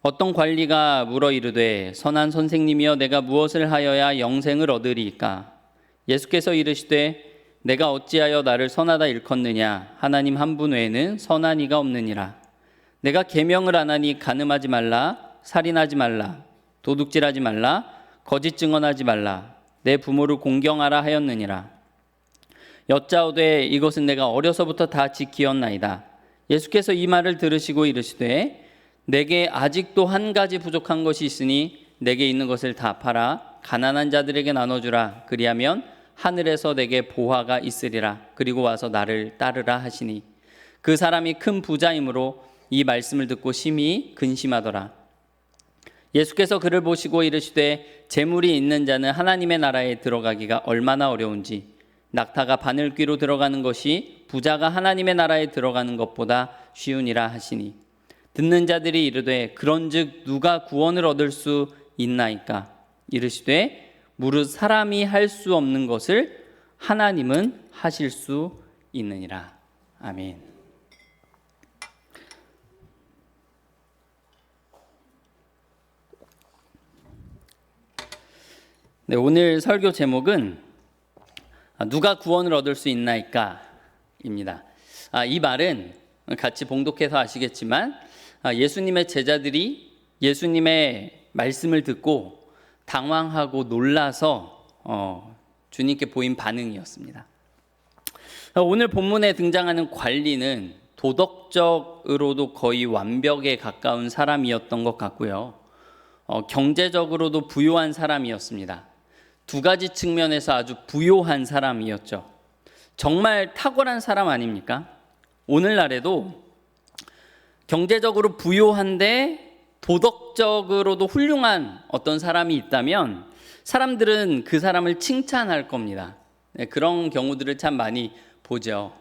어떤 관리가 물어 이르되 선한 선생님이여 내가 무엇을 하여야 영생을 얻으리이까? 예수께서 이르시되 내가 어찌하여 나를 선하다 일컫느냐? 하나님 한 분 외에는 선한 이가 없느니라. 내가 계명을 안 하니 간음하지 말라, 살인하지 말라, 도둑질하지 말라, 거짓 증언하지 말라, 내 부모를 공경하라 하였느니라. 여짜오되 이것은 내가 어려서부터 다 지키었나이다. 예수께서 이 말을 들으시고 이르시되 내게 아직도 한 가지 부족한 것이 있으니 내게 있는 것을 다 팔아 가난한 자들에게 나눠주라. 그리하면 하늘에서 내게 보화가 있으리라. 그리고 와서 나를 따르라 하시니 그 사람이 큰 부자이므로 이 말씀을 듣고 심히 근심하더라. 예수께서 그를 보시고 이르시되 재물이 있는 자는 하나님의 나라에 들어가기가 얼마나 어려운지 낙타가 바늘귀로 들어가는 것이 부자가 하나님의 나라에 들어가는 것보다 쉬우니라 하시니 듣는 자들이 이르되 그런즉 누가 구원을 얻을 수 있나이까? 이르시되 무릇 사람이 할 수 없는 것을 하나님은 하실 수 있느니라. 아멘. 네, 오늘 설교 제목은 누가 구원을 얻을 수 있나이까? 입니다. 이 말은 같이 봉독해서 아시겠지만 예수님의 제자들이 예수님의 말씀을 듣고 당황하고 놀라서 주님께 보인 반응이었습니다. 오늘 본문에 등장하는 관리는 도덕적으로도 거의 완벽에 가까운 사람이었던 것 같고요. 경제적으로도 부유한 사람이었습니다. 두 가지 측면에서 아주 부유한 사람이었죠. 정말 탁월한 사람 아닙니까? 오늘날에도 경제적으로 부유한데 도덕적으로도 훌륭한 어떤 사람이 있다면 사람들은 그 사람을 칭찬할 겁니다. 그런 경우들을 참 많이 보죠.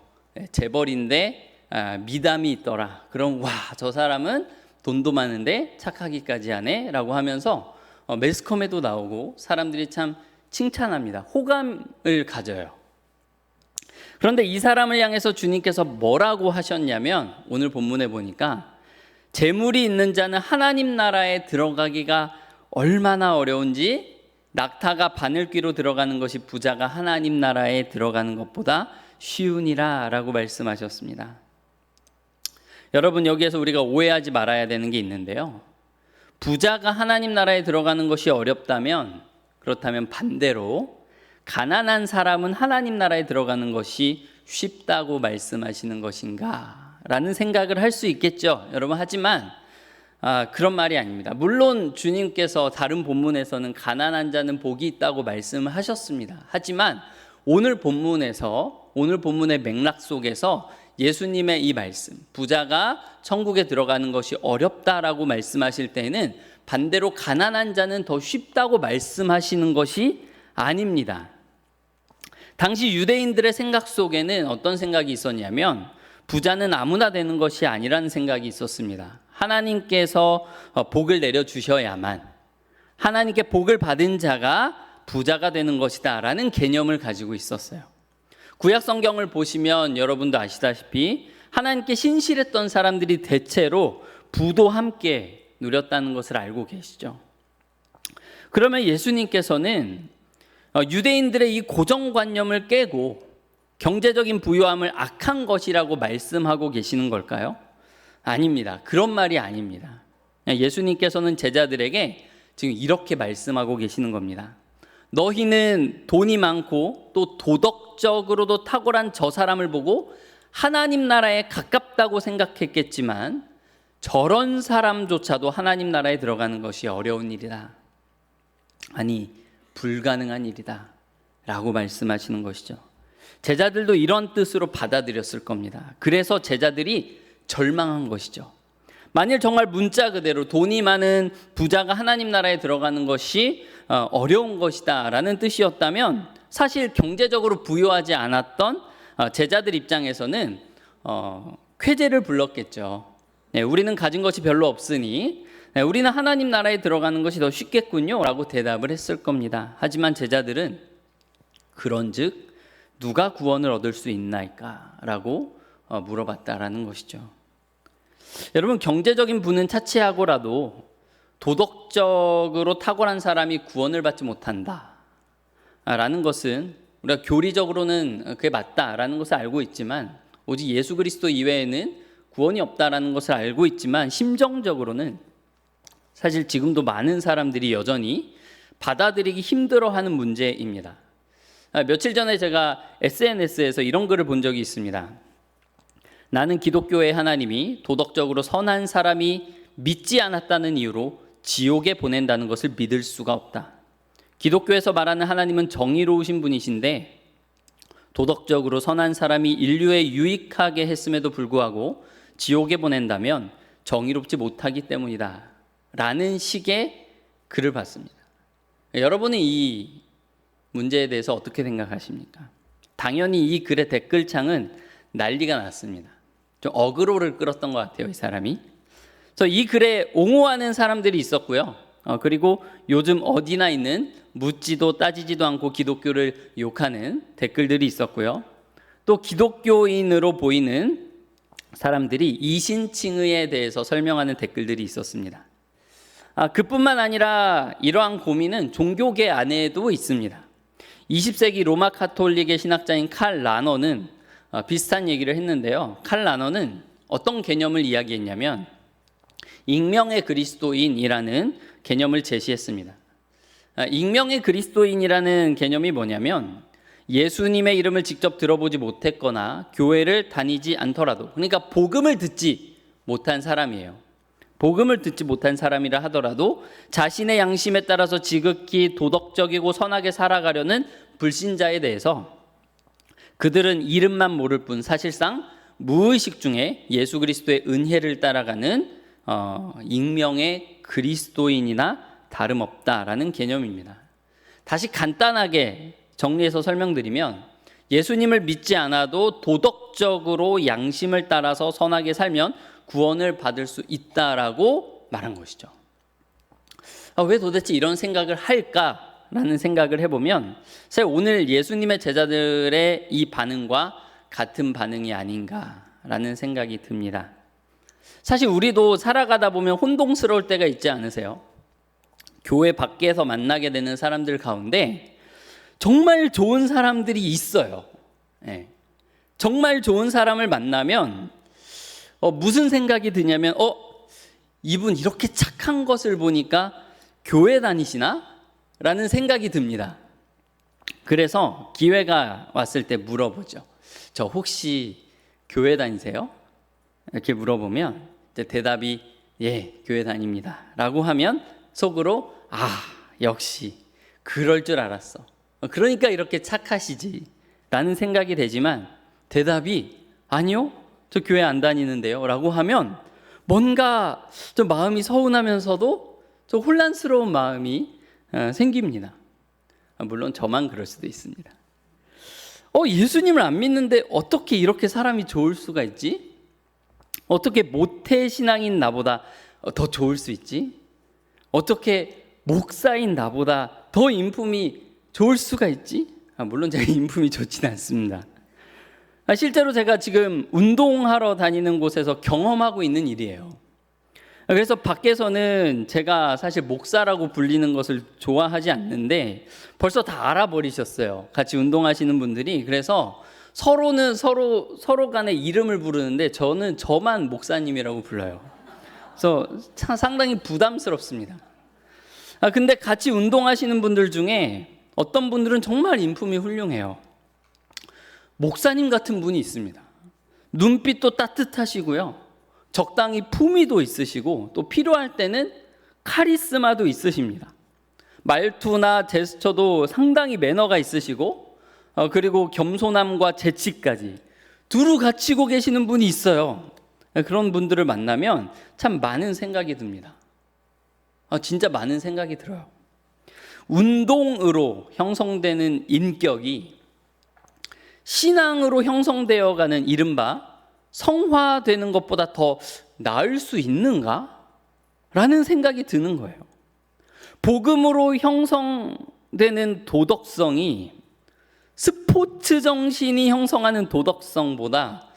재벌인데 미담이 있더라. 그럼 와, 저 사람은 돈도 많은데 착하기까지 하네 라고 하면서 매스컴에도 나오고 사람들이 참 칭찬합니다. 호감을 가져요. 그런데 이 사람을 향해서 주님께서 뭐라고 하셨냐면 오늘 본문에 보니까 재물이 있는 자는 하나님 나라에 들어가기가 얼마나 어려운지 낙타가 바늘귀로 들어가는 것이 부자가 하나님 나라에 들어가는 것보다 쉬우니라 라고 말씀하셨습니다. 여러분, 여기에서 우리가 오해하지 말아야 되는 게 있는데요. 부자가 하나님 나라에 들어가는 것이 어렵다면 그렇다면 반대로 가난한 사람은 하나님 나라에 들어가는 것이 쉽다고 말씀하시는 것인가 라는 생각을 할 수 있겠죠, 여러분. 하지만 그런 말이 아닙니다. 물론 주님께서 다른 본문에서는 가난한 자는 복이 있다고 말씀을 하셨습니다. 하지만 오늘 본문의 맥락 속에서 예수님의 이 말씀, 부자가 천국에 들어가는 것이 어렵다라고 말씀하실 때는 반대로 가난한 자는 더 쉽다고 말씀하시는 것이 아닙니다. 당시 유대인들의 생각 속에는 어떤 생각이 있었냐면 부자는 아무나 되는 것이 아니라는 생각이 있었습니다. 하나님께서 복을 내려주셔야만, 하나님께 복을 받은 자가 부자가 되는 것이다 라는 개념을 가지고 있었어요. 구약 성경을 보시면 여러분도 아시다시피 하나님께 신실했던 사람들이 대체로 부도 함께 누렸다는 것을 알고 계시죠. 그러면 예수님께서는 유대인들의 이 고정관념을 깨고 경제적인 부유함을 악한 것이라고 말씀하고 계시는 걸까요? 아닙니다. 그런 말이 아닙니다. 예수님께서는 제자들에게 지금 이렇게 말씀하고 계시는 겁니다. 너희는 돈이 많고 또 도덕적으로도 탁월한 저 사람을 보고 하나님 나라에 가깝다고 생각했겠지만 저런 사람조차도 하나님 나라에 들어가는 것이 어려운 일이다. 아니, 불가능한 일이다 라고 말씀하시는 것이죠. 제자들도 이런 뜻으로 받아들였을 겁니다. 그래서 제자들이 절망한 것이죠. 만일 정말 문자 그대로 돈이 많은 부자가 하나님 나라에 들어가는 것이 어려운 것이다 라는 뜻이었다면 사실 경제적으로 부유하지 않았던 제자들 입장에서는 쾌재를 불렀겠죠. 우리는 가진 것이 별로 없으니 우리는 하나님 나라에 들어가는 것이 더 쉽겠군요 라고 대답을 했을 겁니다. 하지만 제자들은 그런즉 누가 구원을 얻을 수 있나이까 라고 물어봤다라는 것이죠. 여러분, 경제적인 부는 차치하고라도 도덕적으로 탁월한 사람이 구원을 받지 못한다 라는 것은 우리가 교리적으로는 그게 맞다라는 것을 알고 있지만 오직 예수 그리스도 이외에는 구원이 없다라는 것을 알고 있지만 심정적으로는 사실 지금도 많은 사람들이 여전히 받아들이기 힘들어하는 문제입니다. 며칠 전에 제가 SNS에서 이런 글을 본 적이 있습니다. 나는 기독교의 하나님이 도덕적으로 선한 사람이 믿지 않았다는 이유로 지옥에 보낸다는 것을 믿을 수가 없다. 기독교에서 말하는 하나님은 정의로우신 분이신데 도덕적으로 선한 사람이 인류에 유익하게 했음에도 불구하고 지옥에 보낸다면 정의롭지 못하기 때문이다 라는 식의 글을 봤습니다. 여러분은 이 문제에 대해서 어떻게 생각하십니까? 당연히 이 글의 댓글창은 난리가 났습니다. 좀 어그로를 끌었던 것 같아요, 이 사람이. 그래서 이 글에 옹호하는 사람들이 있었고요. 그리고 요즘 어디나 있는 묻지도 따지지도 않고 기독교를 욕하는 댓글들이 있었고요. 또 기독교인으로 보이는 사람들이 이신칭의에 대해서 설명하는 댓글들이 있었습니다. 그뿐만 아니라 이러한 고민은 종교계 안에도 있습니다. 20세기 로마 카톨릭의 신학자인 칼 라너는 비슷한 얘기를 했는데요. 칼 라너는 어떤 개념을 이야기했냐면 익명의 그리스도인이라는 개념을 제시했습니다. 익명의 그리스도인이라는 개념이 뭐냐면 예수님의 이름을 직접 들어보지 못했거나 교회를 다니지 않더라도, 그러니까 복음을 듣지 못한 사람이에요. 복음을 듣지 못한 사람이라 하더라도 자신의 양심에 따라서 지극히 도덕적이고 선하게 살아가려는 불신자에 대해서 그들은 이름만 모를 뿐 사실상 무의식 중에 예수 그리스도의 은혜를 따라가는 익명의 그리스도인이나 다름없다라는 개념입니다. 다시 간단하게 정리해서 설명드리면 예수님을 믿지 않아도 도덕적으로 양심을 따라서 선하게 살면 구원을 받을 수 있다라고 말한 것이죠. 왜 도대체 이런 생각을 할까라는 생각을 해보면 사실 오늘 예수님의 제자들의 이 반응과 같은 반응이 아닌가라는 생각이 듭니다. 사실 우리도 살아가다 보면 혼동스러울 때가 있지 않으세요? 교회 밖에서 만나게 되는 사람들 가운데 정말 좋은 사람들이 있어요. 네. 정말 좋은 사람을 만나면 무슨 생각이 드냐면 이분 이렇게 착한 것을 보니까 교회 다니시나? 라는 생각이 듭니다. 그래서 기회가 왔을 때 물어보죠. 저 혹시 교회 다니세요? 이렇게 물어보면 이제 대답이 예, 교회 다닙니다 라고 하면 속으로 역시 그럴 줄 알았어. 그러니까 이렇게 착하시지 라는 생각이 되지만 대답이 아니요, 저 교회 안 다니는데요 라고 하면 뭔가 좀 마음이 서운하면서도 좀 혼란스러운 마음이 생깁니다. 물론 저만 그럴 수도 있습니다. 예수님을 안 믿는데 어떻게 이렇게 사람이 좋을 수가 있지? 어떻게 모태신앙인 나보다 더 좋을 수 있지? 어떻게 목사인 나보다 더 인품이 좋을 수가 있지? 물론 제가 인품이 좋지는 않습니다. 실제로 제가 지금 운동하러 다니는 곳에서 경험하고 있는 일이에요. 그래서 밖에서는 제가 사실 목사라고 불리는 것을 좋아하지 않는데 벌써 다 알아버리셨어요. 같이 운동하시는 분들이. 그래서 서로는 서로 간의 이름을 부르는데 저는 저만 목사님이라고 불러요. 그래서 상당히 부담스럽습니다. 근데 같이 운동하시는 분들 중에 어떤 분들은 정말 인품이 훌륭해요. 목사님 같은 분이 있습니다. 눈빛도 따뜻하시고요. 적당히 품위도 있으시고 또 필요할 때는 카리스마도 있으십니다. 말투나 제스처도 상당히 매너가 있으시고 그리고 겸손함과 재치까지 두루 갖추고 계시는 분이 있어요. 그런 분들을 만나면 참 많은 생각이 듭니다. 진짜 많은 생각이 들어요. 운동으로 형성되는 인격이 신앙으로 형성되어가는 이른바 성화되는 것보다 더 나을 수 있는가? 라는 생각이 드는 거예요. 복음으로 형성되는 도덕성이 스포츠 정신이 형성하는 도덕성보다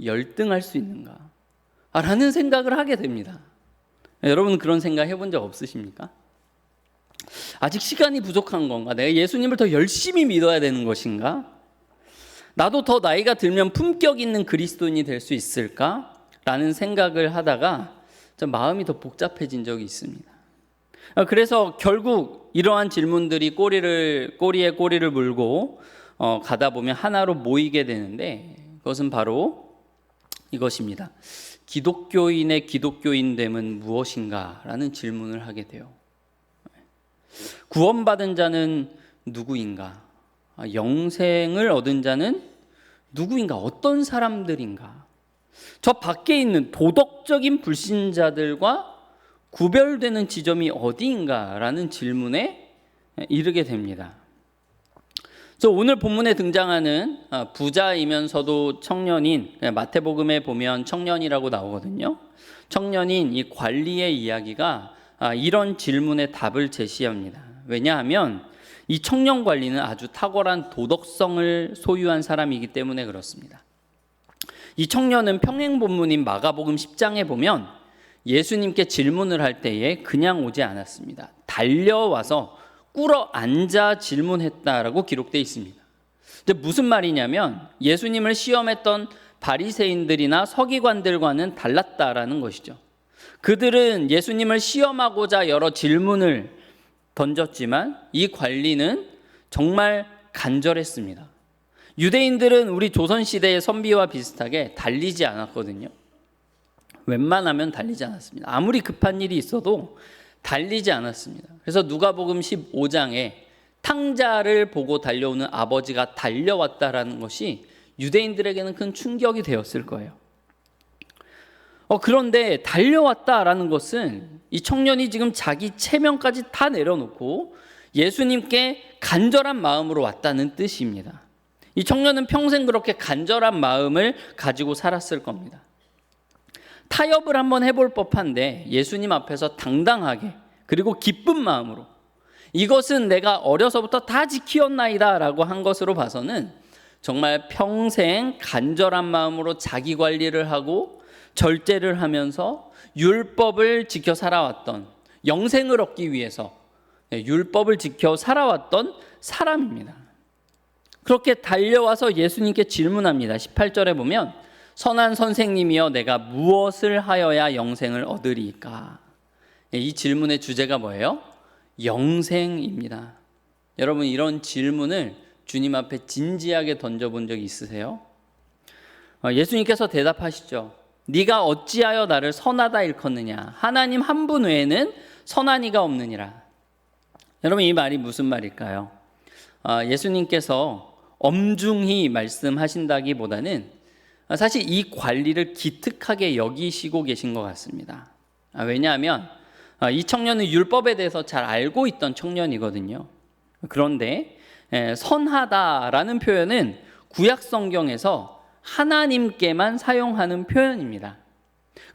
열등할 수 있는가? 라는 생각을 하게 됩니다. 여러분 그런 생각 해본 적 없으십니까? 아직 시간이 부족한 건가? 내가 예수님을 더 열심히 믿어야 되는 것인가? 나도 더 나이가 들면 품격 있는 그리스도인이 될 수 있을까? 라는 생각을 하다가 좀 마음이 더 복잡해진 적이 있습니다. 그래서 결국 이러한 질문들이 꼬리에 꼬리를 물고 가다 보면 하나로 모이게 되는데, 그것은 바로 이것입니다. 기독교인의 기독교인됨은 무엇인가? 라는 질문을 하게 돼요. 구원받은 자는 누구인가? 영생을 얻은 자는 누구인가? 어떤 사람들인가? 저 밖에 있는 도덕적인 불신자들과 구별되는 지점이 어디인가? 라는 질문에 이르게 됩니다. 오늘 본문에 등장하는 부자이면서도 청년인, 마태복음에 보면 청년이라고 나오거든요. 청년인 이 관리의 이야기가 이런 질문의 답을 제시합니다. 왜냐하면 이 청년 관리는 아주 탁월한 도덕성을 소유한 사람이기 때문에 그렇습니다. 이 청년은 평행본문인 마가복음 10장에 보면 예수님께 질문을 할 때에 그냥 오지 않았습니다. 달려와서 꿇어 앉아 질문했다라고 기록되어 있습니다. 근데 무슨 말이냐면 예수님을 시험했던 바리새인들이나 서기관들과는 달랐다라는 것이죠. 그들은 예수님을 시험하고자 여러 질문을 던졌지만 이 관리는 정말 간절했습니다. 유대인들은 우리 조선시대의 선비와 비슷하게 달리지 않았거든요. 웬만하면 달리지 않았습니다. 아무리 급한 일이 있어도 달리지 않았습니다. 그래서 누가복음 15장에 탕자를 보고 달려오는 아버지가 달려왔다라는 것이 유대인들에게는 큰 충격이 되었을 거예요. 그런데 달려왔다라는 것은 이 청년이 지금 자기 체면까지 다 내려놓고 예수님께 간절한 마음으로 왔다는 뜻입니다. 이 청년은 평생 그렇게 간절한 마음을 가지고 살았을 겁니다. 타협을 한번 해볼 법한데 예수님 앞에서 당당하게 그리고 기쁜 마음으로 이것은 내가 어려서부터 다 지키었나이다 라고 한 것으로 봐서는 정말 평생 간절한 마음으로 자기 관리를 하고 절제를 하면서 율법을 지켜 살아왔던, 영생을 얻기 위해서 율법을 지켜 살아왔던 사람입니다. 그렇게 달려와서 예수님께 질문합니다. 18절에 보면 선한 선생님이여 내가 무엇을 하여야 영생을 얻으리까? 이 질문의 주제가 뭐예요? 영생입니다. 여러분 이런 질문을 주님 앞에 진지하게 던져본 적이 있으세요? 예수님께서 대답하시죠. 네가 어찌하여 나를 선하다 일컫느냐? 하나님 한 분 외에는 선한 이가 없느니라. 여러분 이 말이 무슨 말일까요? 예수님께서 엄중히 말씀하신다기보다는 사실 이 관리를 기특하게 여기시고 계신 것 같습니다. 왜냐하면 이 청년은 율법에 대해서 잘 알고 있던 청년이거든요. 그런데 선하다라는 표현은 구약 성경에서 하나님께만 사용하는 표현입니다.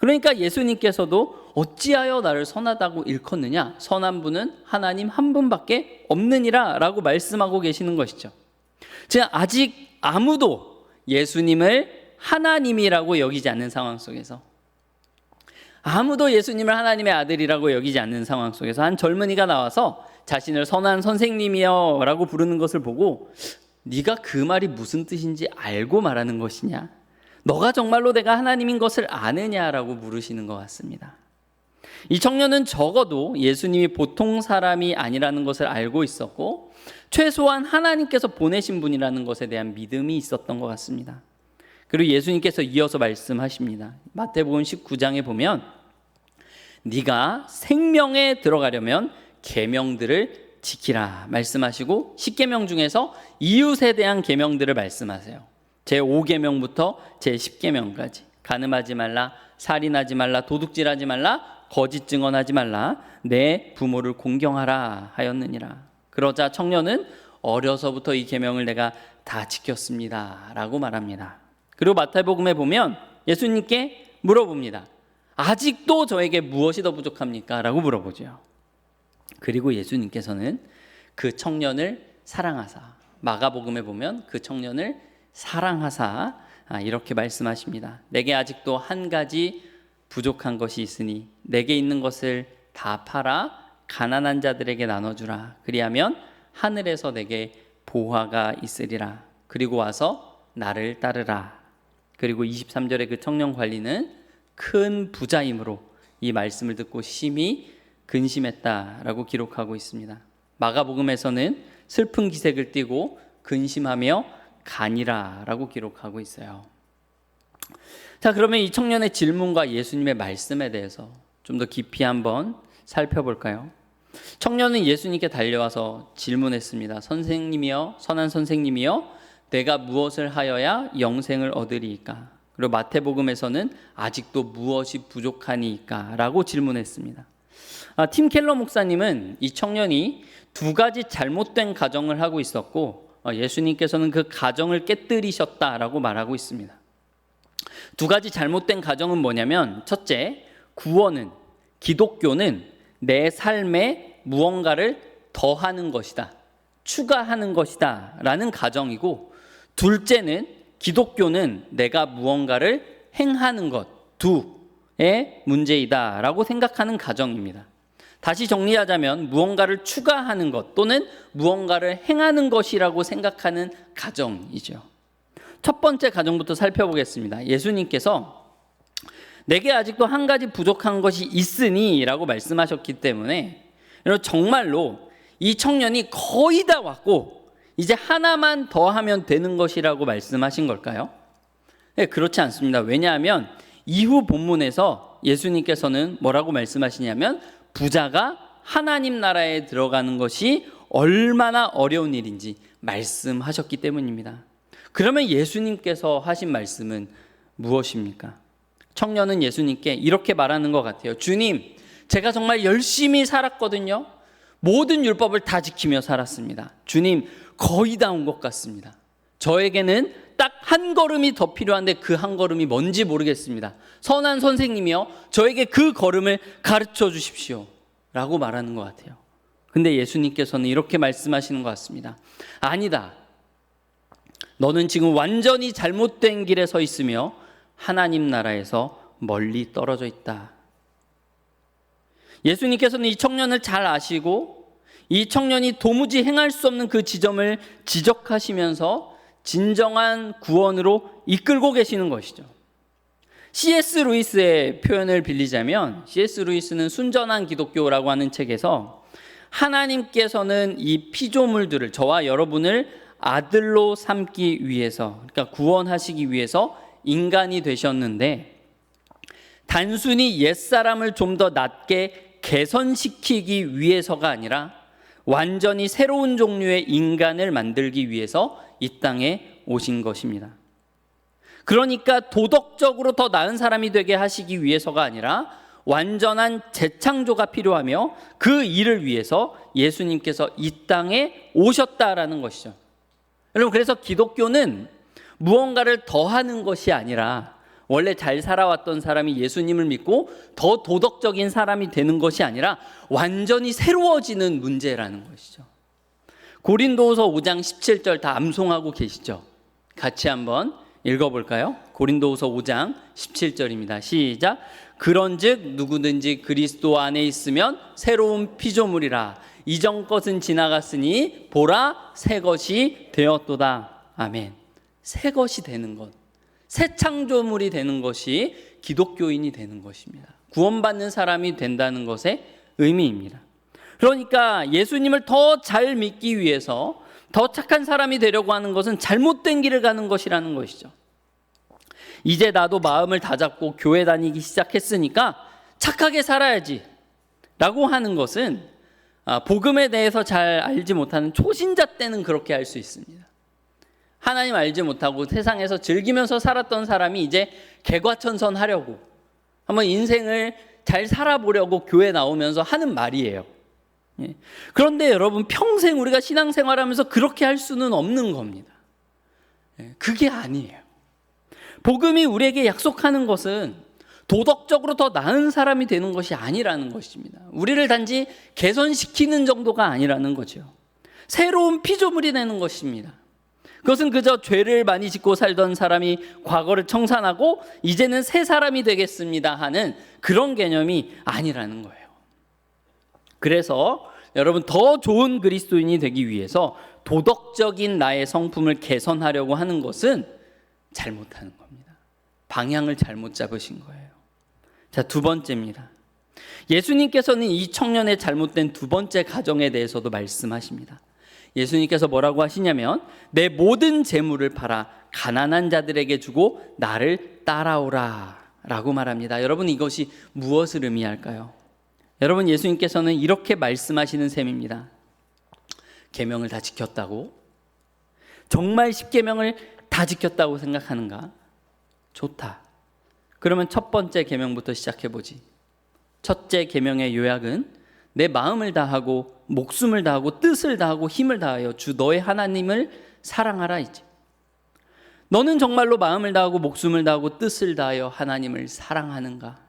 그러니까 예수님께서도 어찌하여 나를 선하다고 일컫느냐? 선한 분은 하나님 한 분밖에 없느니라 라고 말씀하고 계시는 것이죠. 제가 아직 아무도 예수님을 하나님이라고 여기지 않는 상황 속에서, 아무도 예수님을 하나님의 아들이라고 여기지 않는 상황 속에서 한 젊은이가 나와서 자신을 선한 선생님이여 라고 부르는 것을 보고 네가 그 말이 무슨 뜻인지 알고 말하는 것이냐? 너가 정말로 내가 하나님인 것을 아느냐라고 물으시는 것 같습니다. 이 청년은 적어도 예수님이 보통 사람이 아니라는 것을 알고 있었고 최소한 하나님께서 보내신 분이라는 것에 대한 믿음이 있었던 것 같습니다. 그리고 예수님께서 이어서 말씀하십니다. 마태복음 19장에 보면 네가 생명에 들어가려면 계명들을 지키라 말씀하시고 10계명 중에서 이웃에 대한 계명들을 말씀하세요. 제5계명부터 제10계명까지 간음하지 말라, 살인하지 말라, 도둑질하지 말라, 거짓 증언하지 말라, 내 부모를 공경하라 하였느니라. 그러자 청년은 어려서부터 이 계명을 내가 다 지켰습니다 라고 말합니다. 그리고 마태복음에 보면 예수님께 물어봅니다. 아직도 저에게 무엇이 더 부족합니까? 라고 물어보죠. 그리고 예수님께서는 그 청년을 사랑하사, 마가복음에 보면 그 청년을 사랑하사 이렇게 말씀하십니다. 내게 아직도 한 가지 부족한 것이 있으니 내게 있는 것을 다 팔아 가난한 자들에게 나눠주라. 그리하면 하늘에서 내게 보화가 있으리라. 그리고 와서 나를 따르라. 그리고 23절에 그 청년 관리는 큰 부자이므로 이 말씀을 듣고 심히 근심했다라고 기록하고 있습니다. 마가복음에서는 슬픈 기색을 띠고 근심하며 가니라라고 기록하고 있어요. 자, 그러면 이 청년의 질문과 예수님의 말씀에 대해서 좀 더 깊이 한번 살펴볼까요? 청년은 예수님께 달려와서 질문했습니다. 선생님이여, 선한 선생님이여, 내가 무엇을 하여야 영생을 얻으리이까? 그리고 마태복음에서는 아직도 무엇이 부족하니까? 라고 질문했습니다. 팀 켈러 목사님은 이 청년이 두 가지 잘못된 가정을 하고 있었고 예수님께서는 그 가정을 깨뜨리셨다라고 말하고 있습니다. 두 가지 잘못된 가정은 뭐냐면, 첫째, 구원은, 기독교는 내 삶에 무언가를 더하는 것이다, 추가하는 것이다 라는 가정이고, 둘째는 기독교는 내가 무언가를 행하는 것, 두의 문제이다 라고 생각하는 가정입니다. 다시 정리하자면 무언가를 추가하는 것 또는 무언가를 행하는 것이라고 생각하는 가정이죠. 첫 번째 가정부터 살펴보겠습니다. 예수님께서 내게 아직도 한 가지 부족한 것이 있으니 라고 말씀하셨기 때문에 정말로 이 청년이 거의 다 왔고 이제 하나만 더 하면 되는 것이라고 말씀하신 걸까요? 네, 그렇지 않습니다. 왜냐하면 이후 본문에서 예수님께서는 뭐라고 말씀하시냐면 부자가 하나님 나라에 들어가는 것이 얼마나 어려운 일인지 말씀하셨기 때문입니다. 그러면 예수님께서 하신 말씀은 무엇입니까? 청년은 예수님께 이렇게 말하는 것 같아요. 주님, 제가 정말 열심히 살았거든요. 모든 율법을 다 지키며 살았습니다. 주님, 거의 다 온 것 같습니다. 저에게는 딱 한 걸음이 더 필요한데 그 한 걸음이 뭔지 모르겠습니다. 선한 선생님이요, 저에게 그 걸음을 가르쳐 주십시오 라고 말하는 것 같아요. 근데 예수님께서는 이렇게 말씀하시는 것 같습니다. 아니다. 너는 지금 완전히 잘못된 길에 서 있으며 하나님 나라에서 멀리 떨어져 있다. 예수님께서는 이 청년을 잘 아시고 이 청년이 도무지 행할 수 없는 그 지점을 지적하시면서 진정한 구원으로 이끌고 계시는 것이죠. C.S. 루이스의 표현을 빌리자면, C.S. 루이스는 순전한 기독교라고 하는 책에서 하나님께서는 이 피조물들을, 저와 여러분을 아들로 삼기 위해서, 그러니까 구원하시기 위해서 인간이 되셨는데 단순히 옛사람을 좀 더 낫게 개선시키기 위해서가 아니라 완전히 새로운 종류의 인간을 만들기 위해서 이 땅에 오신 것입니다. 그러니까 도덕적으로 더 나은 사람이 되게 하시기 위해서가 아니라 완전한 재창조가 필요하며 그 일을 위해서 예수님께서 이 땅에 오셨다라는 것이죠. 여러분, 그래서 기독교는 무언가를 더하는 것이 아니라, 원래 잘 살아왔던 사람이 예수님을 믿고 더 도덕적인 사람이 되는 것이 아니라 완전히 새로워지는 문제라는 것이죠. 고린도후서 5장 17절 다 암송하고 계시죠? 같이 한번 읽어볼까요? 고린도후서 5장 17절입니다. 시작. 그런즉 누구든지 그리스도 안에 있으면 새로운 피조물이라. 이전 것은 지나갔으니 보라 새 것이 되었도다. 아멘. 새 것이 되는 것, 새 창조물이 되는 것이 기독교인이 되는 것입니다. 구원받는 사람이 된다는 것의 의미입니다. 그러니까 예수님을 더 잘 믿기 위해서 더 착한 사람이 되려고 하는 것은 잘못된 길을 가는 것이라는 것이죠. 이제 나도 마음을 다잡고 교회 다니기 시작했으니까 착하게 살아야지 라고 하는 것은 복음에 대해서 잘 알지 못하는 초신자 때는 그렇게 할 수 있습니다. 하나님 알지 못하고 세상에서 즐기면서 살았던 사람이 이제 개과천선하려고, 한번 인생을 잘 살아보려고 교회 나오면서 하는 말이에요. 그런데 여러분, 평생 우리가 신앙생활하면서 그렇게 할 수는 없는 겁니다. 그게 아니에요. 복음이 우리에게 약속하는 것은 도덕적으로 더 나은 사람이 되는 것이 아니라는 것입니다. 우리를 단지 개선시키는 정도가 아니라는 거죠. 새로운 피조물이 되는 것입니다. 그것은 그저 죄를 많이 짓고 살던 사람이 과거를 청산하고 이제는 새 사람이 되겠습니다 하는 그런 개념이 아니라는 거예요. 그래서 여러분, 더 좋은 그리스도인이 되기 위해서 도덕적인 나의 성품을 개선하려고 하는 것은 잘못하는 겁니다. 방향을 잘못 잡으신 거예요. 자, 두 번째입니다. 예수님께서는 이 청년의 잘못된 두 번째 가정에 대해서도 말씀하십니다. 예수님께서 뭐라고 하시냐면, 내 모든 재물을 팔아 가난한 자들에게 주고 나를 따라오라 라고 말합니다. 여러분, 이것이 무엇을 의미할까요? 여러분, 예수님께서는 이렇게 말씀하시는 셈입니다. 계명을 다 지켰다고? 정말 10계명을 다 지켰다고 생각하는가? 좋다. 그러면 첫 번째 계명부터 시작해보지. 첫째 계명의 요약은 내 마음을 다하고 목숨을 다하고 뜻을 다하고 힘을 다하여 주 너의 하나님을 사랑하라 이제. 너는 정말로 마음을 다하고 목숨을 다하고 뜻을 다하여 하나님을 사랑하는가?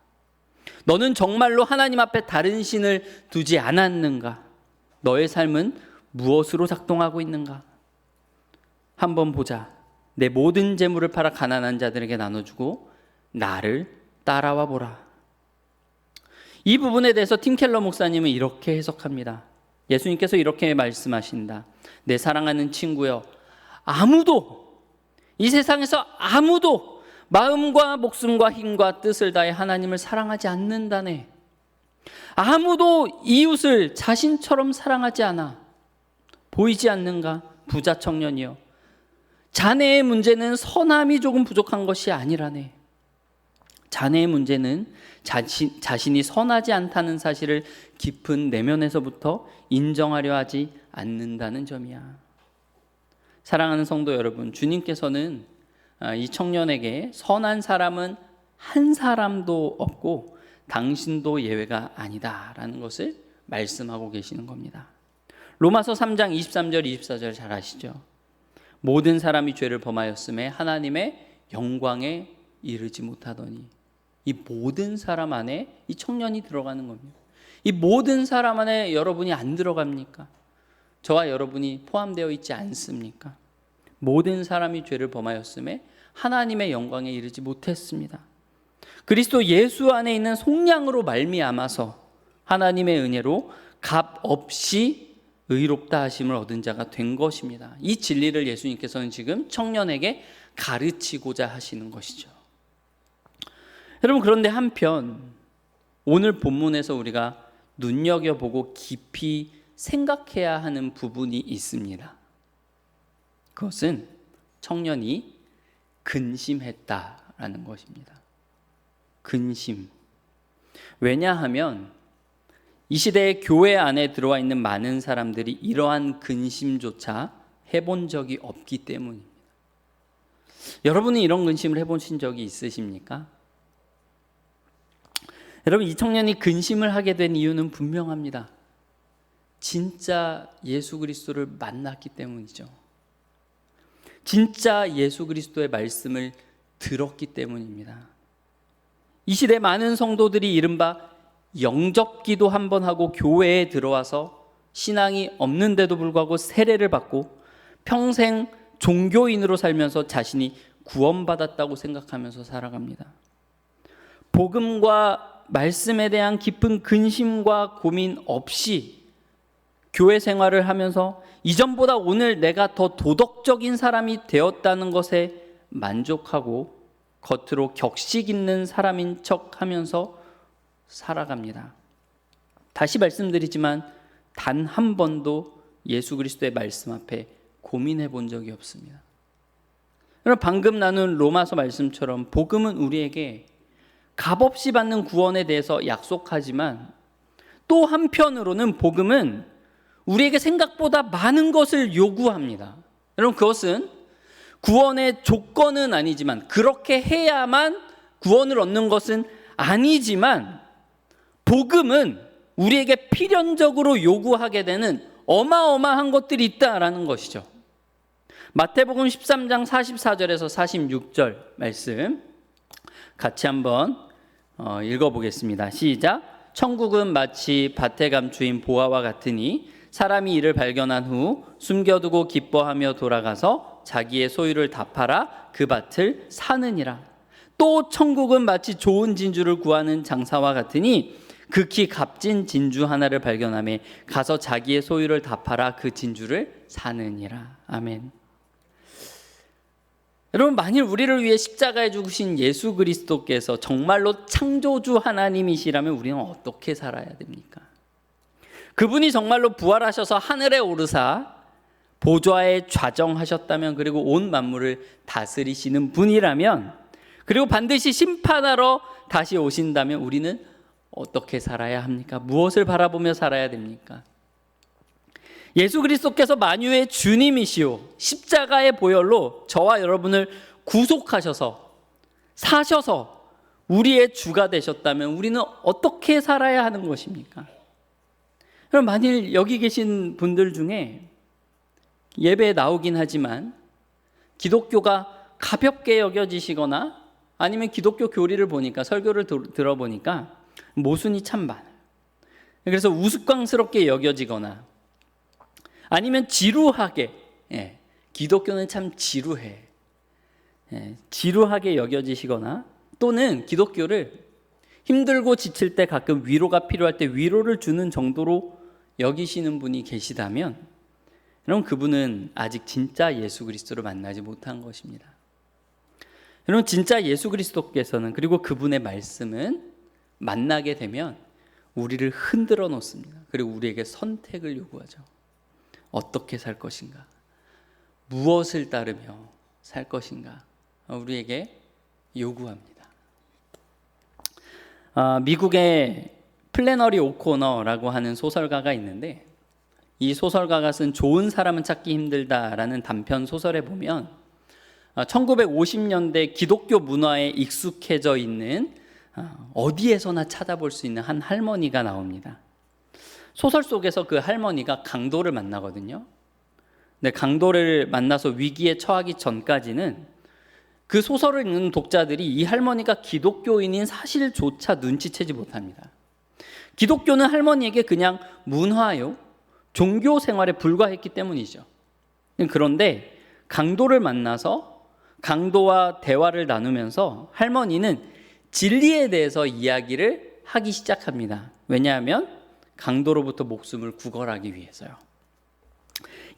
너는 정말로 하나님 앞에 다른 신을 두지 않았는가? 너의 삶은 무엇으로 작동하고 있는가? 한번 보자. 내 모든 재물을 팔아 가난한 자들에게 나눠주고 나를 따라와 보라. 이 부분에 대해서 팀 켈러 목사님은 이렇게 해석합니다. 예수님께서 이렇게 말씀하신다. 내 사랑하는 친구여, 아무도, 이 세상에서 아무도 마음과 목숨과 힘과 뜻을 다해 하나님을 사랑하지 않는다네. 아무도 이웃을 자신처럼 사랑하지 않아. 보이지 않는가? 부자 청년이여, 자네의 문제는 선함이 조금 부족한 것이 아니라네. 자네의 문제는 자신이 선하지 않다는 사실을 깊은 내면에서부터 인정하려 하지 않는다는 점이야. 사랑하는 성도 여러분, 주님께서는 이 청년에게 선한 사람은 한 사람도 없고 당신도 예외가 아니다라는 것을 말씀하고 계시는 겁니다. 로마서 3장 23절 24절 잘 아시죠? 모든 사람이 죄를 범하였음에 하나님의 영광에 이르지 못하더니. 이 모든 사람 안에 이 청년이 들어가는 겁니다. 이 모든 사람 안에 여러분이 안 들어갑니까? 저와 여러분이 포함되어 있지 않습니까? 모든 사람이 죄를 범하였음에 하나님의 영광에 이르지 못했습니다. 그리스도 예수 안에 있는 속량으로 말미암아서 하나님의 은혜로 값 없이 의롭다 하심을 얻은 자가 된 것입니다. 이 진리를 예수님께서는 지금 청년에게 가르치고자 하시는 것이죠. 여러분, 그런데 한편 오늘 본문에서 우리가 눈여겨보고 깊이 생각해야 하는 부분이 있습니다. 그것은 청년이 근심했다라는 것입니다. 근심. 왜냐하면 이 시대에 교회 안에 들어와 있는 많은 사람들이 이러한 근심조차 해본 적이 없기 때문입니다. 여러분은 이런 근심을 해보신 적이 있으십니까? 여러분, 이 청년이 근심을 하게 된 이유는 분명합니다. 진짜 예수 그리스도를 만났기 때문이죠. 진짜 예수 그리스도의 말씀을 들었기 때문입니다. 이 시대 많은 성도들이 이른바 영접기도 한번 하고 교회에 들어와서 신앙이 없는데도 불구하고 세례를 받고 평생 종교인으로 살면서 자신이 구원받았다고 생각하면서 살아갑니다. 복음과 말씀에 대한 깊은 근심과 고민 없이 교회 생활을 하면서 이전보다 오늘 내가 더 도덕적인 사람이 되었다는 것에 만족하고 겉으로 격식 있는 사람인 척 하면서 살아갑니다. 다시 말씀드리지만 단 한 번도 예수 그리스도의 말씀 앞에 고민해 본 적이 없습니다. 여러분, 방금 나눈 로마서 말씀처럼 복음은 우리에게 값없이 받는 구원에 대해서 약속하지만 또 한편으로는 복음은 우리에게 생각보다 많은 것을 요구합니다. 여러분, 그것은 구원의 조건은 아니지만, 그렇게 해야만 구원을 얻는 것은 아니지만, 복음은 우리에게 필연적으로 요구하게 되는 어마어마한 것들이 있다라는 것이죠. 마태복음 13장 44절에서 46절 말씀 같이 한번 읽어보겠습니다. 시작. 천국은 마치 밭에 감추인 보화와 같으니 사람이 이를 발견한 후 숨겨두고 기뻐하며 돌아가서 자기의 소유를 다 팔아 그 밭을 사느니라. 또 천국은 마치 좋은 진주를 구하는 장사와 같으니 극히 값진 진주 하나를 발견하며 가서 자기의 소유를 다 팔아 그 진주를 사느니라. 아멘. 여러분, 만일 우리를 위해 십자가에 죽으신 예수 그리스도께서 정말로 창조주 하나님이시라면 우리는 어떻게 살아야 됩니까? 그분이 정말로 부활하셔서 하늘에 오르사 보좌에 좌정하셨다면, 그리고 온 만물을 다스리시는 분이라면, 그리고 반드시 심판하러 다시 오신다면 우리는 어떻게 살아야 합니까? 무엇을 바라보며 살아야 됩니까? 예수 그리스도께서 만유의 주님이시오 십자가의 보혈로 저와 여러분을 구속하셔서 사셔서 우리의 주가 되셨다면 우리는 어떻게 살아야 하는 것입니까? 그럼 만일 여기 계신 분들 중에 예배에 나오긴 하지만 기독교가 가볍게 여겨지시거나 아니면 기독교 교리를 보니까, 설교를 들어보니까 모순이 참 많아요. 그래서 우스꽝스럽게 여겨지거나 아니면 지루하게, 기독교는 참 지루해, 지루하게 여겨지시거나, 또는 기독교를 힘들고 지칠 때 가끔 위로가 필요할 때 위로를 주는 정도로 여기시는 분이 계시다면, 여러분, 그분은 아직 진짜 예수 그리스도를 만나지 못한 것입니다. 여러분, 진짜 예수 그리스도께서는, 그리고 그분의 말씀은 만나게 되면 우리를 흔들어 놓습니다. 그리고 우리에게 선택을 요구하죠. 어떻게 살 것인가? 무엇을 따르며 살 것인가? 우리에게 요구합니다. 미국의 플래너리 오코너라고 하는 소설가가 있는데, 이 소설가가 쓴 좋은 사람은 찾기 힘들다라는 단편 소설에 보면 1950년대 기독교 문화에 익숙해져 있는, 어디에서나 찾아볼 수 있는 한 할머니가 나옵니다. 소설 속에서 그 할머니가 강도를 만나거든요. 근데 강도를 만나서 위기에 처하기 전까지는 그 소설을 읽는 독자들이 이 할머니가 기독교인인 사실조차 눈치채지 못합니다. 기독교는 할머니에게 그냥 문화요, 종교 생활에 불과했기 때문이죠. 그런데 강도를 만나서 강도와 대화를 나누면서 할머니는 진리에 대해서 이야기를 하기 시작합니다. 왜냐하면 강도로부터 목숨을 구걸하기 위해서요.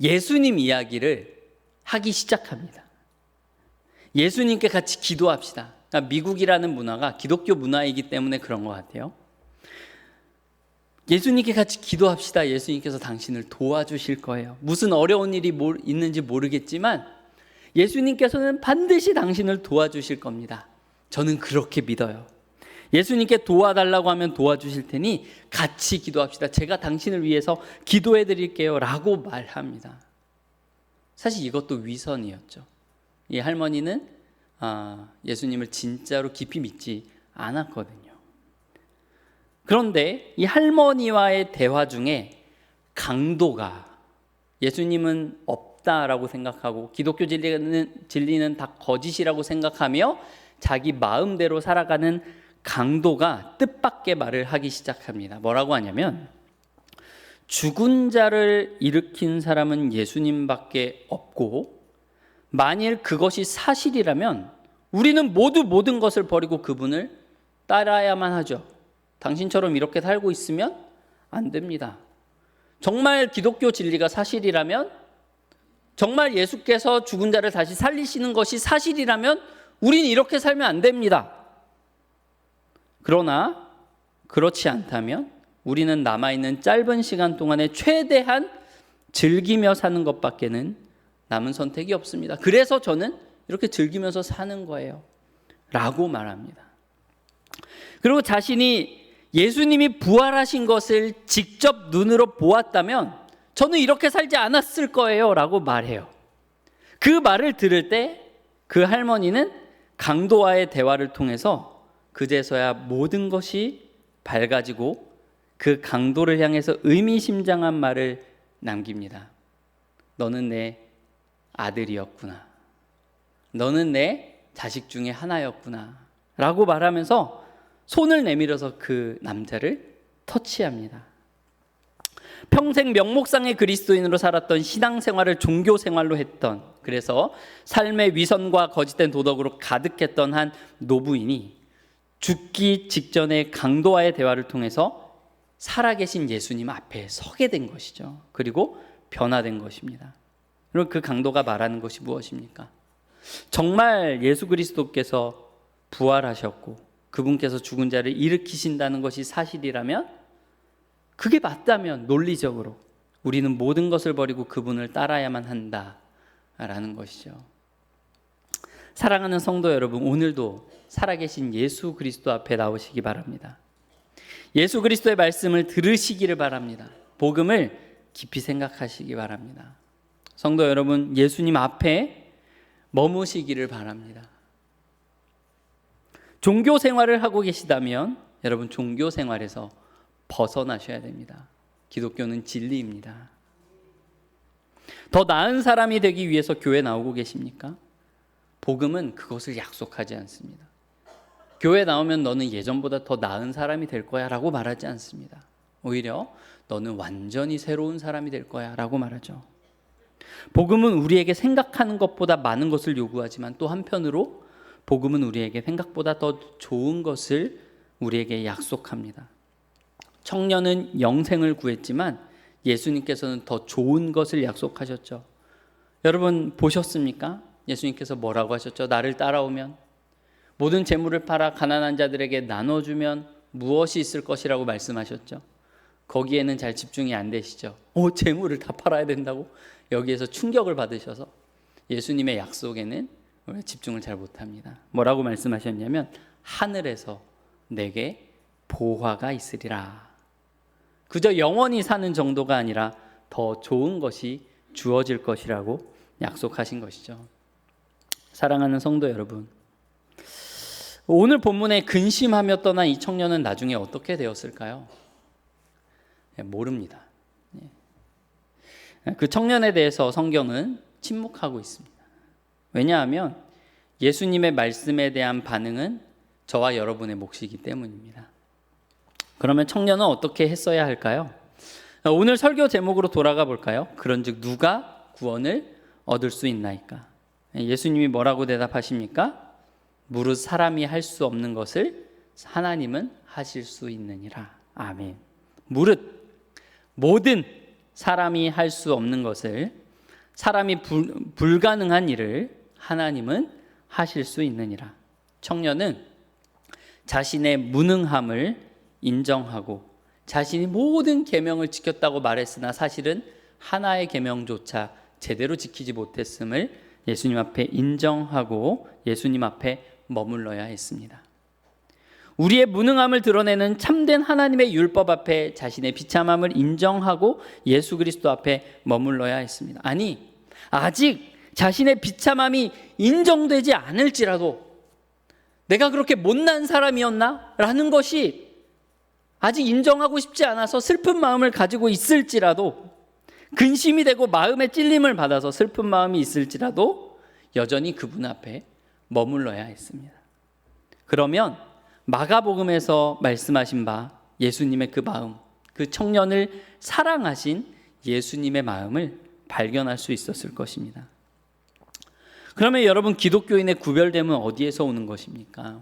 예수님 이야기를 하기 시작합니다. 예수님께 같이 기도합시다. 그러니까 미국이라는 문화가 기독교 문화이기 때문에 그런 것 같아요. 예수님께 같이 기도합시다. 예수님께서 당신을 도와주실 거예요. 무슨 어려운 일이 있는지 모르겠지만 예수님께서는 반드시 당신을 도와주실 겁니다. 저는 그렇게 믿어요. 예수님께 도와달라고 하면 도와주실 테니 같이 기도합시다. 제가 당신을 위해서 기도해 드릴게요 라고 말합니다. 사실 이것도 위선이었죠. 이 할머니는 예수님을 진짜로 깊이 믿지 않았거든요. 그런데 이 할머니와의 대화 중에 강도가 예수님은 없다라고 생각하고 기독교 진리는 다 거짓이라고 생각하며 자기 마음대로 살아가는 강도가 뜻밖의 말을 하기 시작합니다. 뭐라고 하냐면, 죽은 자를 일으킨 사람은 예수님밖에 없고 만일 그것이 사실이라면 우리는 모두 모든 것을 버리고 그분을 따라야만 하죠. 당신처럼 이렇게 살고 있으면 안 됩니다. 정말 기독교 진리가 사실이라면, 정말 예수께서 죽은 자를 다시 살리시는 것이 사실이라면 우리는 이렇게 살면 안 됩니다. 그러나 그렇지 않다면 우리는 남아있는 짧은 시간 동안에 최대한 즐기며 사는 것밖에는 남은 선택이 없습니다. 그래서 저는 이렇게 즐기면서 사는 거예요 라고 말합니다. 그리고 자신이 예수님이 부활하신 것을 직접 눈으로 보았다면 저는 이렇게 살지 않았을 거예요 라고 말해요. 그 말을 들을 때 그 할머니는 강도와의 대화를 통해서 그제서야 모든 것이 밝아지고 그 강도를 향해서 의미심장한 말을 남깁니다. 너는 내 아들이었구나. 너는 내 자식 중에 하나였구나 라고 말하면서 손을 내밀어서 그 남자를 터치합니다. 평생 명목상의 그리스도인으로 살았던, 신앙생활을 종교생활로 했던, 그래서 삶의 위선과 거짓된 도덕으로 가득했던 한 노부인이 죽기 직전에 강도와의 대화를 통해서 살아계신 예수님 앞에 서게 된 것이죠. 그리고 변화된 것입니다. 그리고 그 강도가 말하는 것이 무엇입니까? 정말 예수 그리스도께서 부활하셨고 그분께서 죽은 자를 일으키신다는 것이 사실이라면, 그게 맞다면 논리적으로 우리는 모든 것을 버리고 그분을 따라야만 한다라는 것이죠. 사랑하는 성도 여러분, 오늘도 살아계신 예수 그리스도 앞에 나오시기 바랍니다. 예수 그리스도의 말씀을 들으시기를 바랍니다. 복음을 깊이 생각하시기 바랍니다. 성도 여러분, 예수님 앞에 머무시기를 바랍니다. 종교 생활을 하고 계시다면 여러분, 종교 생활에서 벗어나셔야 됩니다. 기독교는 진리입니다. 더 나은 사람이 되기 위해서 교회 나오고 계십니까? 복음은 그것을 약속하지 않습니다. 교회 나오면 너는 예전보다 더 나은 사람이 될 거야 라고 말하지 않습니다. 오히려 너는 완전히 새로운 사람이 될 거야 라고 말하죠. 복음은 우리에게 생각하는 것보다 많은 것을 요구하지만, 또 한편으로 복음은 우리에게 생각보다 더 좋은 것을 우리에게 약속합니다. 청년은 영생을 구했지만 예수님께서는 더 좋은 것을 약속하셨죠. 여러분 보셨습니까? 예수님께서 뭐라고 하셨죠? 나를 따라오면 모든 재물을 팔아 가난한 자들에게 나눠주면 무엇이 있을 것이라고 말씀하셨죠. 거기에는 잘 집중이 안 되시죠. 재물을 다 팔아야 된다고? 여기에서 충격을 받으셔서 예수님의 약속에는 집중을 잘 못합니다. 뭐라고 말씀하셨냐면, 하늘에서 내게 보화가 있으리라. 그저 영원히 사는 정도가 아니라 더 좋은 것이 주어질 것이라고 약속하신 것이죠. 사랑하는 성도 여러분, 오늘 본문에 근심하며 떠난 이 청년은 나중에 어떻게 되었을까요? 모릅니다. 그 청년에 대해서 성경은 침묵하고 있습니다. 왜냐하면 예수님의 말씀에 대한 반응은 저와 여러분의 몫이기 때문입니다. 그러면 청년은 어떻게 했어야 할까요? 오늘 설교 제목으로 돌아가 볼까요? 그런즉 누가 구원을 얻을 수 있나이까? 예수님이 뭐라고 대답하십니까? 무릇 사람이 할 수 없는 것을 하나님은 하실 수 있느니라. 아멘. 무릇, 모든 사람이 할 수 없는 것을, 사람이 불가능한 일을 하나님은 하실 수 있느니라. 청년은 자신의 무능함을 인정하고 자신이 모든 계명을 지켰다고 말했으나 사실은 하나의 계명조차 제대로 지키지 못했음을 예수님 앞에 인정하고 예수님 앞에 머물러야 했습니다. 우리의 무능함을 드러내는 참된 하나님의 율법 앞에 자신의 비참함을 인정하고 예수 그리스도 앞에 머물러야 했습니다. 아니, 아직 자신의 비참함이 인정되지 않을지라도, 내가 그렇게 못난 사람이었나? 라는 것이 아직 인정하고 싶지 않아서 슬픈 마음을 가지고 있을지라도, 근심이 되고 마음에 찔림을 받아서 슬픈 마음이 있을지라도 여전히 그분 앞에 머물러야 했습니다. 그러면 마가복음에서 말씀하신 바 예수님의 그 마음, 그 청년을 사랑하신 예수님의 마음을 발견할 수 있었을 것입니다. 그러면 여러분, 기독교인의 구별됨은 어디에서 오는 것입니까?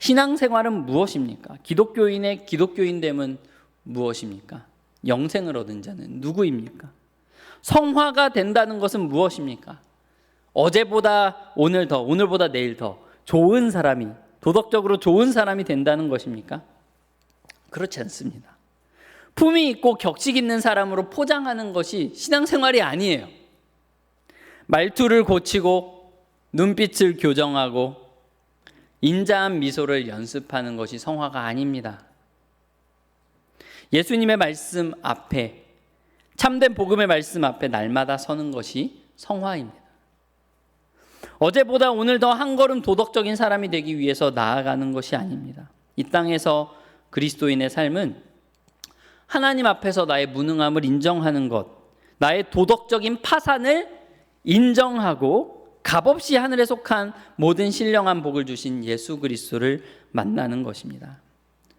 신앙생활은 무엇입니까? 기독교인의 기독교인됨은 무엇입니까? 영생을 얻은 자는 누구입니까? 성화가 된다는 것은 무엇입니까? 어제보다 오늘 더, 오늘보다 내일 더 좋은 사람이, 도덕적으로 좋은 사람이 된다는 것입니까? 그렇지 않습니다. 품위 있고 격식 있는 사람으로 포장하는 것이 신앙생활이 아니에요. 말투를 고치고 눈빛을 교정하고 인자한 미소를 연습하는 것이 성화가 아닙니다. 예수님의 말씀 앞에, 참된 복음의 말씀 앞에 날마다 서는 것이 성화입니다. 어제보다 오늘 더 한 걸음 도덕적인 사람이 되기 위해서 나아가는 것이 아닙니다. 이 땅에서 그리스도인의 삶은 하나님 앞에서 나의 무능함을 인정하는 것, 나의 도덕적인 파산을 인정하고 값없이 하늘에 속한 모든 신령한 복을 주신 예수 그리스도를 만나는 것입니다.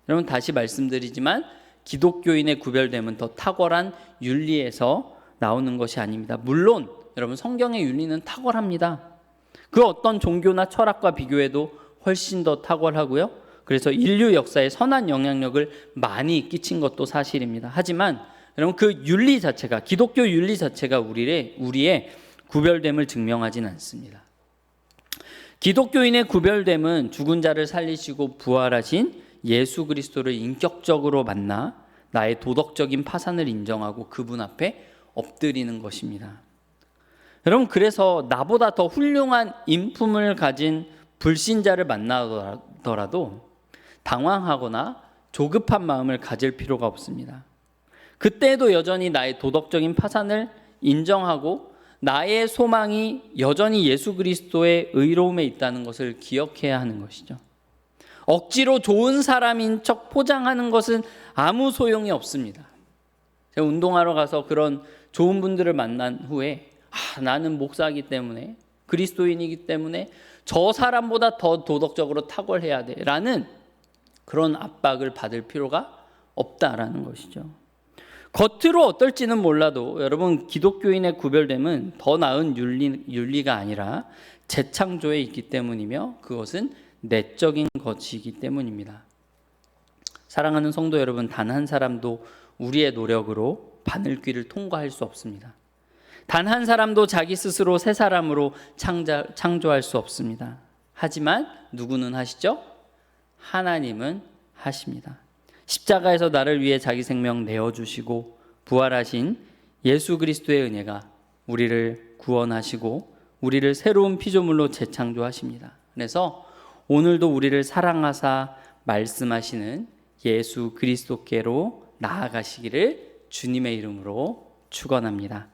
여러분, 다시 말씀드리지만 기독교인의 구별됨은 더 탁월한 윤리에서 나오는 것이 아닙니다. 물론 여러분 성경의 윤리는 탁월합니다. 그 어떤 종교나 철학과 비교해도 훨씬 더 탁월하고요. 그래서 인류 역사에 선한 영향력을 많이 끼친 것도 사실입니다. 하지만 여러분 그 윤리 자체가 기독교 윤리 자체가 우리의 구별됨을 증명하지는 않습니다. 기독교인의 구별됨은 죽은 자를 살리시고 부활하신 예수 그리스도를 인격적으로 만나 나의 도덕적인 파산을 인정하고 그분 앞에 엎드리는 것입니다. 여러분 그래서 나보다 더 훌륭한 인품을 가진 불신자를 만나더라도 당황하거나 조급한 마음을 가질 필요가 없습니다. 그때에도 여전히 나의 도덕적인 파산을 인정하고 나의 소망이 여전히 예수 그리스도의 의로움에 있다는 것을 기억해야 하는 것이죠. 억지로 좋은 사람인 척 포장하는 것은 아무 소용이 없습니다. 제가 운동하러 가서 그런 좋은 분들을 만난 후에 나는 목사이기 때문에 그리스도인이기 때문에 저 사람보다 더 도덕적으로 탁월해야 돼 라는 그런 압박을 받을 필요가 없다라는 것이죠. 겉으로 어떨지는 몰라도 여러분 기독교인의 구별됨은 더 나은 윤리가 아니라 재창조에 있기 때문이며 그것은 내적인 것이기 때문입니다. 사랑하는 성도 여러분, 단 한 사람도 우리의 노력으로 바늘귀를 통과할 수 없습니다. 단 한 사람도 자기 스스로 새 사람으로 창조할 수 없습니다. 하지만 누구는 하시죠? 하나님은 하십니다. 십자가에서 나를 위해 자기 생명 내어주시고 부활하신 예수 그리스도의 은혜가 우리를 구원하시고 우리를 새로운 피조물로 재창조하십니다. 그래서 오늘도 우리를 사랑하사 말씀하시는 예수 그리스도께로 나아가시기를 주님의 이름으로 축원합니다.